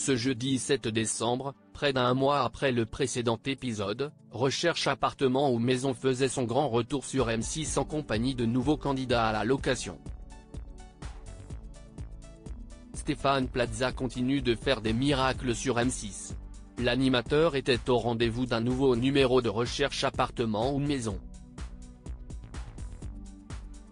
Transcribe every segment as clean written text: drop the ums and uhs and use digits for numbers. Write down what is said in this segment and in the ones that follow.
Ce jeudi 7 décembre, près d'un mois après le précédent épisode, Recherche appartement ou maison faisait son grand retour sur M6 en compagnie de nouveaux candidats à la location. Stéphane Plaza continue de faire des miracles sur M6. L'animateur était au rendez-vous d'un nouveau numéro de Recherche appartement ou maison.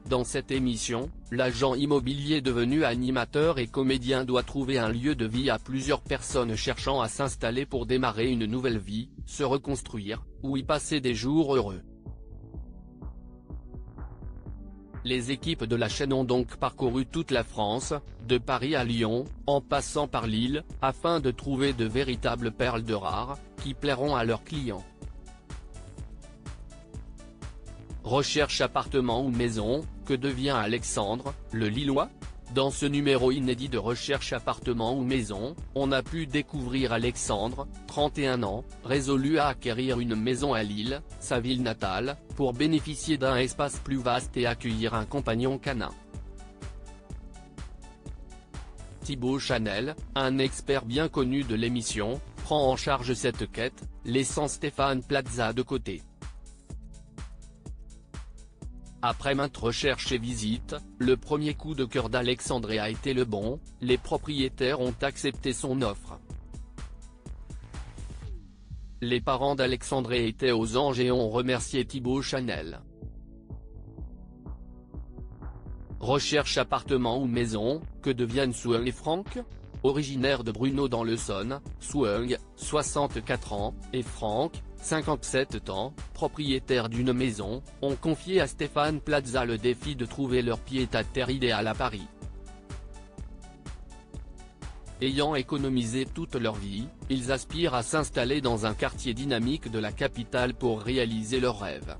Dans cette émission, l'agent immobilier devenu animateur et comédien doit trouver un lieu de vie à plusieurs personnes cherchant à s'installer pour démarrer une nouvelle vie, se reconstruire, ou y passer des jours heureux. Les équipes de la chaîne ont donc parcouru toute la France, de Paris à Lyon, en passant par Lille, afin de trouver de véritables perles rares, qui plairont à leurs clients. Recherche appartement ou maison, que devient Alexandre, le Lillois? Dans ce numéro inédit de Recherche appartement ou maison, on a pu découvrir Alexandre, 31 ans, résolu à acquérir une maison à Lille, sa ville natale, pour bénéficier d'un espace plus vaste et accueillir un compagnon canin. Thibaut Chanel, un expert bien connu de l'émission, prend en charge cette quête, laissant Stéphane Plaza de côté. Après maintes recherches et visites, le premier coup de cœur d'Alexandre a été le bon, les propriétaires ont accepté son offre. Les parents d'Alexandre étaient aux anges et ont remercié Thibaut Chanel. Recherche appartement ou maison, que deviennent Suung et Franck? Originaire de Brno dans l'Essonne, Suung, 64 ans, et Franck, 57 ans, propriétaires d'une maison, ont confié à Stéphane Plaza le défi de trouver leur pied-à-terre idéal à Paris. Ayant économisé toute leur vie, ils aspirent à s'installer dans un quartier dynamique de la capitale pour réaliser leurs rêves.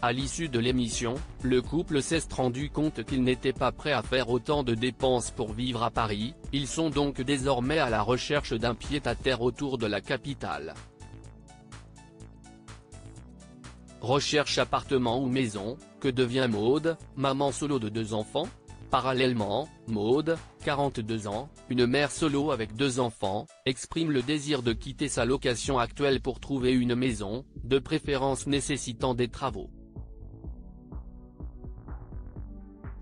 À l'issue de l'émission, le couple s'est rendu compte qu'ils n'étaient pas prêts à faire autant de dépenses pour vivre à Paris, ils sont donc désormais à la recherche d'un pied-à-terre autour de la capitale. Recherche appartement ou maison, que devient Maud, maman solo de 2 enfants? Parallèlement, Maud, 42 ans, une mère solo avec 2 enfants, exprime le désir de quitter sa location actuelle pour trouver une maison, de préférence nécessitant des travaux.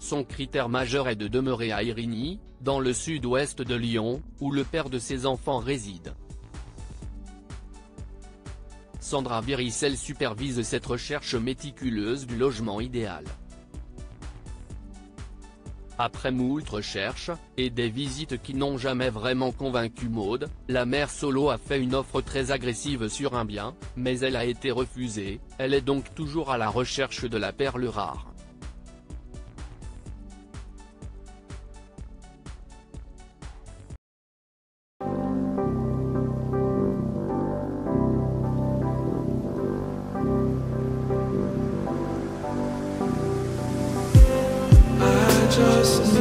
Son critère majeur est de demeurer à Érigny, dans le sud-ouest de Lyon, où le père de ses enfants réside. Sandra Viricel supervise cette recherche méticuleuse du logement idéal. Après moult recherches, et des visites qui n'ont jamais vraiment convaincu Maud, la mère solo a fait une offre très agressive sur un bien, mais elle a été refusée, elle est donc toujours à la recherche de la perle rare. Just